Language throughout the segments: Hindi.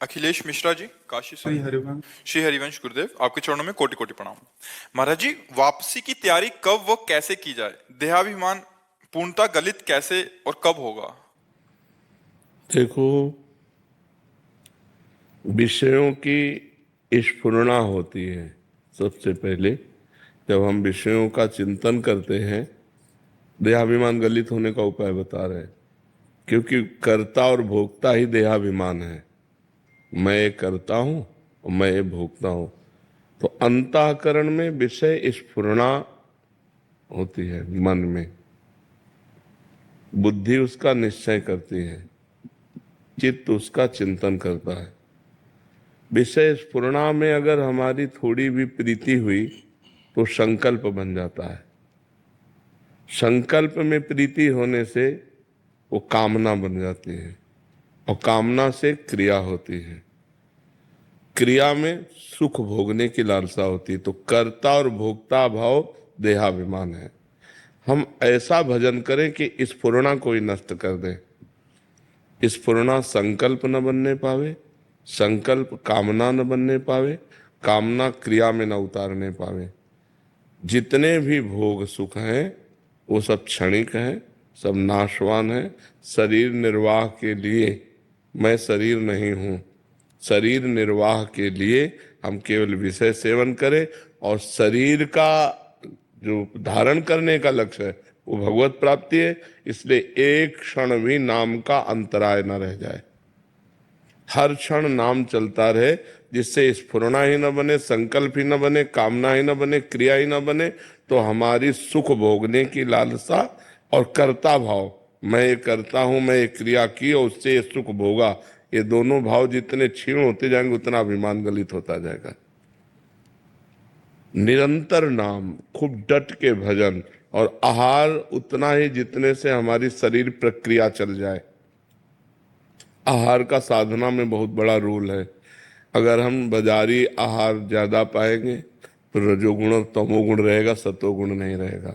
अखिलेश मिश्रा जी, काशी से। हरी हरिवंश। श्री हरिवंश गुरुदेव, आपके चरणों में कोटि कोटि प्रणाम। महाराज जी, वापसी की तैयारी कब व कैसे की जाए? देहाभिमान पूर्णता गलित कैसे और कब होगा? देखो, विषयों की स्फुरना होती है। सबसे पहले जब हम विषयों का चिंतन करते हैं, देहाभिमान गलित होने का उपाय बता रहे हैं। क्योंकि कर्ता और भोक्ता ही देहाभिमान है। मैं ये करता हूं और मैं ये भोगता हूं। तो अंतःकरण में विषय स्फुरना होती है। मन में बुद्धि उसका निश्चय करती है, चित्त उसका चिंतन करता है। विषय स्फुरना में अगर हमारी थोड़ी भी प्रीति हुई तो संकल्प बन जाता है। संकल्प में प्रीति होने से वो कामना बन जाती है और कामना से क्रिया होती है। क्रिया में सुख भोगने की लालसा होती है। तो कर्ता और भोक्ता भाव देहाभिमान है। हम ऐसा भजन करें कि स्फुरना कोई नष्ट कर दे। स्फुरना संकल्प न बनने पावे, संकल्प कामना न बनने पावे, कामना क्रिया में न उतारने पावे। जितने भी भोग सुख हैं वो सब क्षणिक हैं, सब नाशवान हैं। शरीर निर्वाह के लिए मैं शरीर नहीं हूँ। शरीर निर्वाह के लिए हम केवल विषय सेवन करें और शरीर का जो धारण करने का लक्ष्य है वो भगवत प्राप्ति है। इसलिए एक क्षण भी नाम का अंतराय न रह जाए। हर क्षण नाम चलता रहे, जिससे स्फुरना ही न बने, संकल्प ही न बने, कामना ही न बने, क्रिया ही न बने। तो हमारी सुख भोगने की लालसा और कर्ता भाव, मैं ये करता हूं, मैं ये क्रिया की और उससे ये सुख भोगा, ये दोनों भाव जितने क्षीण होते जाएंगे उतना अभिमान गलित होता जाएगा। निरंतर नाम, खूब डट के भजन और आहार उतना ही जितने से हमारी शरीर प्रक्रिया चल जाए। आहार का साधना में बहुत बड़ा रोल है। अगर हम बाजारी आहार ज्यादा पाएंगे तो रजोगुण और तमोगुण रहेगा, सतोगुण नहीं रहेगा।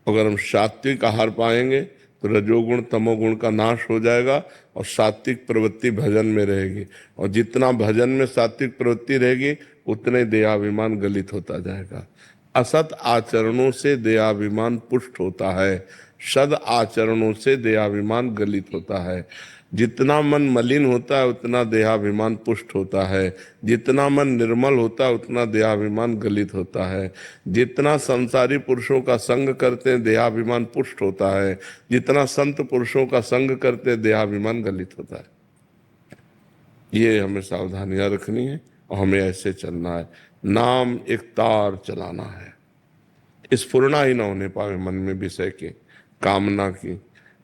अगर हम सात्विक आहार पाएंगे तो रजोगुण तमोगुण का नाश हो जाएगा और सात्विक प्रवृत्ति भजन में रहेगी। और जितना भजन में सात्विक प्रवृत्ति रहेगी उतने देहाभिमान गलित होता जाएगा। असत आचरणों से देहाभिमान पुष्ट होता है, सद आचरणों से देहाभिमान गलित होता है। जितना मन मलिन होता है उतना देहाभिमान पुष्ट होता है। जितना मन निर्मल होता है उतना देहाभिमान गलित होता है। जितना संसारी पुरुषों का संग करते हैं देहाभिमान पुष्ट होता है। जितना संत पुरुषों का संग करते हैं देहाभिमान गलित होता है। ये हमें सावधानियां रखनी है और हमें ऐसे चलना है। नाम एक तार चलाना है। स्फुरना ही ना होने पावे मन में विषय की, कामना की,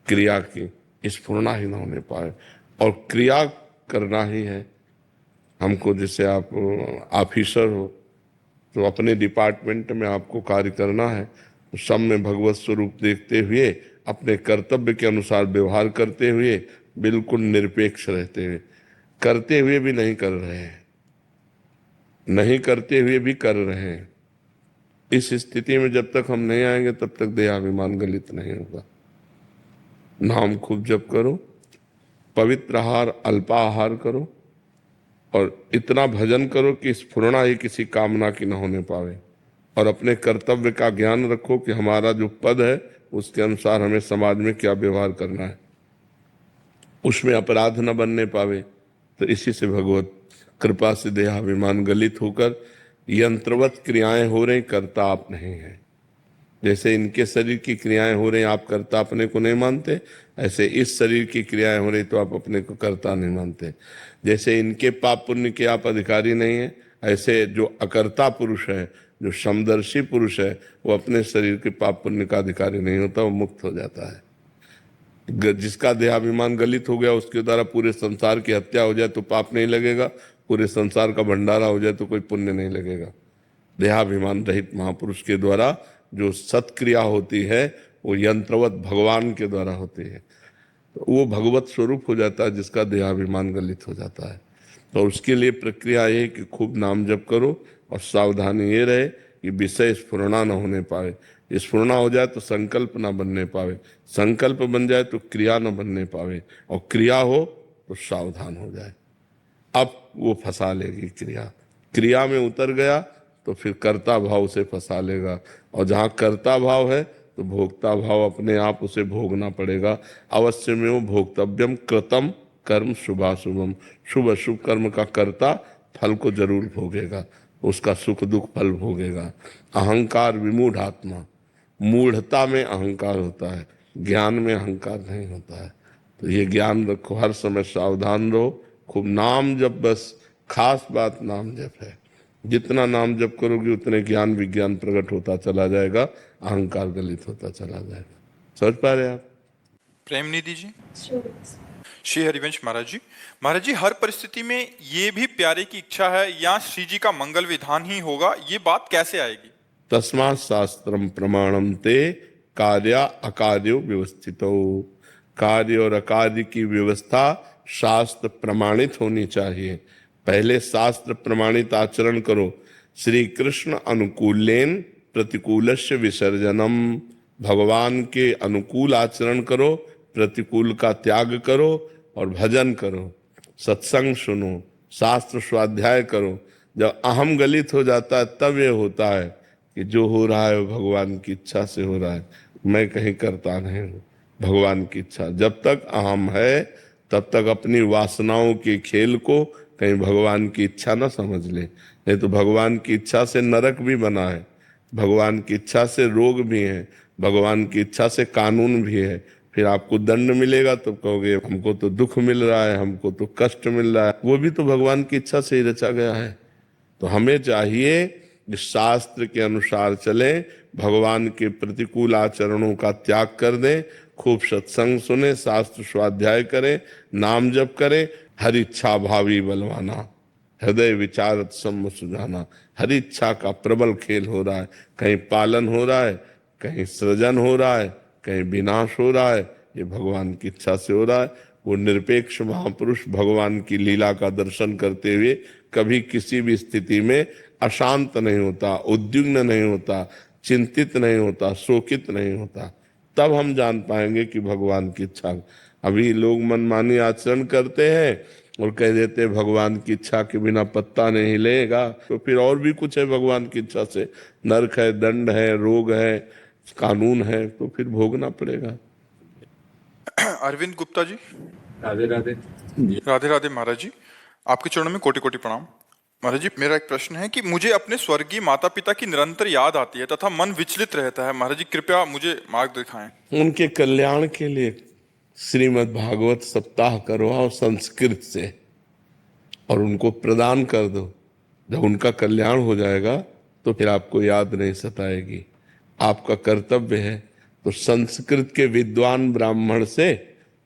क्रिया की स्फुरना ही ना होने पाए। और क्रिया करना ही है हमको। जैसे आप ऑफिसर हो तो अपने डिपार्टमेंट में आपको कार्य करना है, तो सब में भगवत स्वरूप देखते हुए अपने कर्तव्य के अनुसार व्यवहार करते हुए बिल्कुल निरपेक्ष रहते हुए, करते हुए भी नहीं कर रहे हैं, नहीं करते हुए भी कर रहे हैं। इस स्थिति में जब तक हम नहीं आएंगे तब तक देहाभिमान गलित नहीं होगा। नाम खूब जप करो, पवित्र आहार अल्पाहार करो और इतना भजन करो कि स्फुरना ही किसी कामना की न होने पावे। और अपने कर्तव्य का ज्ञान रखो कि हमारा जो पद है उसके अनुसार हमें समाज में क्या व्यवहार करना है, उसमें अपराध न बनने पावे। तो इसी से भगवत कृपा से देहाभिमान गलित होकर यंत्रवत क्रियाएं हो रही, करता आप नहीं है। जैसे इनके शरीर की क्रियाएं हो रही, आप कर्ता अपने को नहीं मानते, ऐसे इस शरीर की क्रियाएं हो रही तो आप अपने को कर्ता नहीं मानते। जैसे इनके पाप पुण्य के आप अधिकारी नहीं है, ऐसे जो अकर्ता पुरुष है, जो समदर्शी पुरुष है, वो अपने शरीर के पाप पुण्य का अधिकारी नहीं होता, वो मुक्त हो जाता है। जिसका देहाभिमान गलित हो गया उसके द्वारा पूरे संसार की हत्या हो जाए तो पाप नहीं लगेगा, पूरे संसार का भंडारा हो जाए तो कोई पुण्य नहीं लगेगा। देहाभिमान रहित महापुरुष के द्वारा जो सत्क्रिया होती है वो यंत्रवत भगवान के द्वारा होती है, तो वो भगवत स्वरूप हो जाता है जिसका देहाभिमान गलित हो जाता है। तो उसके लिए प्रक्रिया ये कि खूब नाम जप करो और सावधानी ये रहे कि विषय स्फुरना न होने पाए। स्फुरना हो जाए तो संकल्प ना बनने पावे, संकल्प बन जाए तो क्रिया न बनने पावे, और क्रिया हो तो सावधान हो जाए। अब वो फंसा लेगी क्रिया। क्रिया में उतर गया तो फिर कर्ता भाव से फंसा लेगा, और जहाँ कर्ता भाव है तो भोक्ता भाव अपने आप उसे भोगना पड़ेगा। अवश्य में वो भोक्तव्यम कृतम कर्म शुभाशुभम, शुभ अशुभ कर्म का कर्ता फल को जरूर भोगेगा, उसका सुख दुख फल भोगेगा। अहंकार विमूढ़ आत्मा, मूढ़ता में अहंकार होता है, ज्ञान में अहंकार नहीं होता है। तो ये ज्ञान रखो, हर समय सावधान रहो, खूब नाम जप, बस खास बात नाम जप है। जितना नाम जप करोगे उतने ज्ञान विज्ञान प्रकट होता चला जाएगा, अहंकार गलित होता चला जाएगा। समझ पा रहे आप? प्रेम निधि जी। श्री हरिवंश महाराज जी, महाराज जी हर परिस्थिति में ये भी प्यारे की इच्छा है या श्री जी का मंगल विधान ही होगा, ये बात कैसे आएगी? तस्मात् शास्त्रम प्रमाणम ते कार्य अकार्यो व्यवस्थितो। कार्य और अकार्य की व्यवस्था शास्त्र प्रमाणित होनी चाहिए। पहले शास्त्र प्रमाणित आचरण करो। श्री कृष्ण अनुकूलेन प्रतिकूलस्य विसर्जनम, भगवान के अनुकूल आचरण करो, प्रतिकूल का त्याग करो और भजन करो, सत्संग सुनो, शास्त्र स्वाध्याय करो। जब अहम गलित हो जाता है तब ये होता है कि जो हो रहा है वो भगवान की इच्छा से हो रहा है, मैं कहीं करता नहीं हूँ, भगवान की इच्छा। जब तक अहम है तब तक अपनी वासनाओं के खेल को कहीं भगवान की इच्छा ना समझ ले। नहीं तो भगवान की इच्छा से नरक भी बना है, भगवान की इच्छा से रोग भी है, भगवान की इच्छा से कानून भी है। फिर आपको दंड मिलेगा तो कहोगे हमको तो दुख मिल रहा है, हमको तो कष्ट मिल रहा है, वो भी तो भगवान की इच्छा से ही रचा गया है। तो हमें चाहिए कि शास्त्र के अनुसार चले, भगवान के प्रतिकूल आचरणों का त्याग कर दें, खूब सत्संग सुने, शास्त्र स्वाध्याय करें, नाम जप करें। हर इच्छा भावी बलवाना, हृदय विचारत सम्म सुजाना। हर इच्छा का प्रबल खेल हो रहा है, कहीं पालन हो रहा है, कहीं सृजन हो रहा है, कहीं विनाश हो रहा है। ये भगवान की इच्छा से हो रहा है। वो निरपेक्ष महापुरुष भगवान की लीला का दर्शन करते हुए कभी किसी भी स्थिति में अशांत नहीं होता, उद्विग्न नहीं होता, चिंतित नहीं होता, शोकित नहीं होता। तब हम जान पाएंगे कि भगवान की इच्छा। अभी लोग मनमानी आचरण करते हैं और कह देते हैं भगवान की इच्छा के बिना पत्ता नहीं हिलेगा, तो फिर और भी कुछ है भगवान की इच्छा से, नरक है, दंड है, रोग है, कानून है, तो फिर भोगना पड़ेगा। अरविंद गुप्ता जी। राधे राधे। राधे राधे महाराज जी, आपके चरणों में कोटि कोटि प्रणाम। महाराज जी मेरा एक प्रश्न है कि मुझे अपने स्वर्गीय माता पिता की निरंतर याद आती है तथा मन विचलित रहता है। महाराज जी कृपया मुझे मार्ग दिखाएं। उनके कल्याण के लिए श्रीमद् भागवत सप्ताह करवाओ संस्कृत से और उनको प्रदान कर दो। जब उनका कल्याण हो जाएगा तो फिर आपको याद नहीं सताएगी। आपका कर्तव्य है तो संस्कृत के विद्वान ब्राह्मण से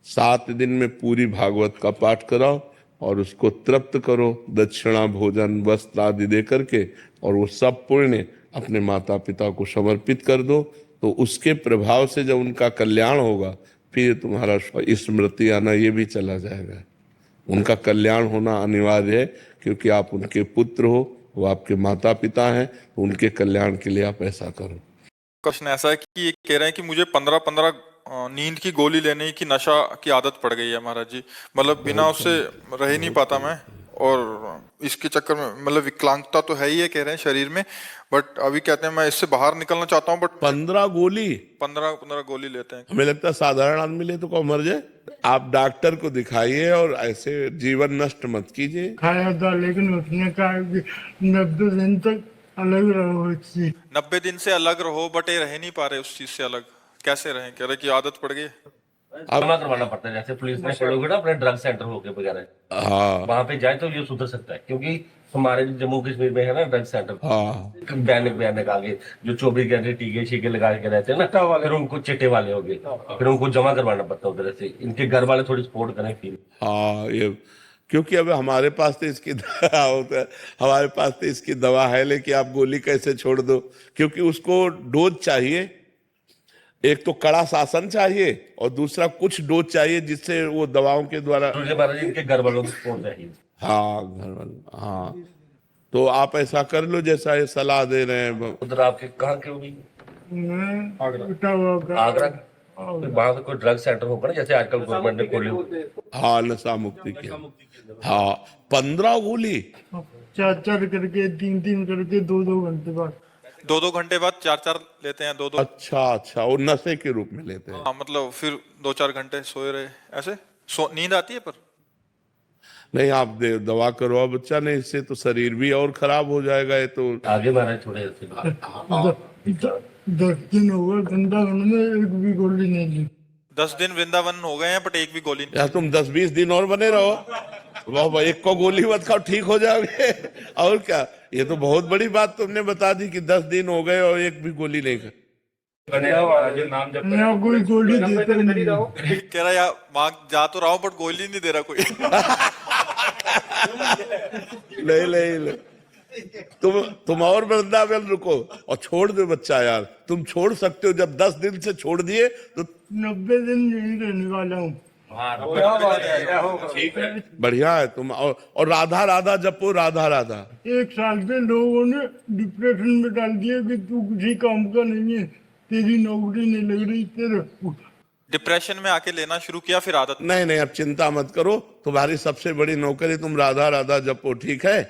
7 दिन में पूरी भागवत का पाठ कराओ और उसको तृप्त करो, दक्षिणा भोजन वस्त्र आदि दे करके, और वो सब पुण्य अपने माता पिता को समर्पित कर दो। तो उसके प्रभाव से जब उनका कल्याण होगा फिर तुम्हारा स्मृति आना ये भी चला जाएगा। उनका कल्याण होना अनिवार्य है क्योंकि आप उनके पुत्र हो, वो आपके माता पिता हैं, तो उनके कल्याण के लिए आप ऐसा करो। प्रश्न ऐसा है कि ये कह रहे हैं कि मुझे 15-15 नींद की गोली लेने की नशा की आदत पड़ गई है महाराज जी। मतलब बिना उससे रह ही नहीं पाता मैं, और इसके चक्कर में मतलब विकलांगता तो है ही है कह रहे हैं शरीर में, बट अभी कहते हैं मैं इससे बाहर निकलना चाहता हूँ, बट 15 गोली 15 गोली लेते हैं। हमें लगता है साधारण आदमी ले तो कौन मर जाए। आप डॉक्टर को दिखाइए और ऐसे जीवन नष्ट मत कीजिए। खाया था लेकिन उसने कहा कि 90 दिन तक अलग रहो इससे। 90 दिन से अलग रहो, बट ये रह नहीं पा रहे उस चीज से अलग। कैसे रहें? कह रहे कि आदत पड़ गई। जमा करवाना पड़ता है, जैसे पुलिस में पढ़ोगे ना अपने ड्रग सेंटर होके वगैरह, हाँ वहां पे जाए तो ये सुधर सकता है। क्योंकि हमारे जम्मू कश्मीर में है ना ड्रग सेंटर, हाँ भयानक आगे जो 24 घंटे टीके शीके लगा के रहते हैं ना, फिर उनको चिट्टे वाले हो गए, फिर उनको जमा करवाना पड़ता है उधर से। इनके घर वाले थोड़ी सपोर्ट करें फिर। हाँ, ये क्योंकि अब हमारे पास तो इसकी दवा होता है, हमारे पास तो इसकी दवा है, लेकिन आप गोली कैसे छोड़ दो? क्योंकि उसको डोज चाहिए, एक तो कड़ा शासन चाहिए और दूसरा कुछ डोज चाहिए जिससे वो दवाओं के द्वारा। महाराज इनके घर वालों को सपोर्ट चाहिए। हाँ घर वाले, हाँ तो आप ऐसा कर लो जैसा ये सलाह दे रहे हैं। उधर आपके कहाँ के होगी? मैं इटावा का। आगरा। वहां से कोई ड्रग सेंटर होगा ना, जैसे आजकल गवर्नमेंट ने खोले। हाँ, नशा मुक्ति के। हाँ, 15 गोली। 4-4 करके, 3-3 करके, 2-2 घंटे बाद। 2-2 घंटे बाद 4-4 लेते हैं, 2-2। अच्छा अच्छा, वो नशे के रूप में लेते हैं। हाँ मतलब फिर 2-4 घंटे सोए रहे ऐसे। नींद आती है पर नहीं, आप दवा करवाओ बच्चा, नहीं इससे तो शरीर भी और खराब हो जाएगा। ये तो आगे महाराज थोड़े ऐसे 10 दिन हो गए वृंदावन में, एक भी गोली नहीं ली। 10 दिन वृंदावन हो गए हैं बट एक भी गोली नहीं। यार तुम 10-20 दिन और बने रहो, वाह भाई, एक को गोली मत खाओ, ठीक हो जाओगे। और क्या, ये तो बहुत बड़ी बात तुमने बता दी कि 10 दिन हो गए और एक भी गोली नहीं खा। यहाँ कोई गोली देता ही नहीं। कह रहा यार मांग जा तो रहा हूँ बट गोली नहीं दे रहा कोई। नहीं नहीं नहीं, तुम और वृंदावन रुको और छोड़ दो बच्चा। यार तुम छोड़ सकते हो, जब 10 दिन से छोड़ दिए तो 90 दिन यही रहने वाला हूँ। बढ़िया है तुम। और राधा राधा जपो, राधा राधा। 1 साल से लोगों ने डिप्रेशन में डाल दिया कि तू किसी काम का नहीं है, तेरी नौकरी नहीं लग रही, तेरे। डिप्रेशन में आके लेना शुरू किया फिर आदत। नहीं नहीं, अब चिंता मत करो, तुम्हारी सबसे बड़ी नौकरी तुम राधा राधा जपो, ठीक है।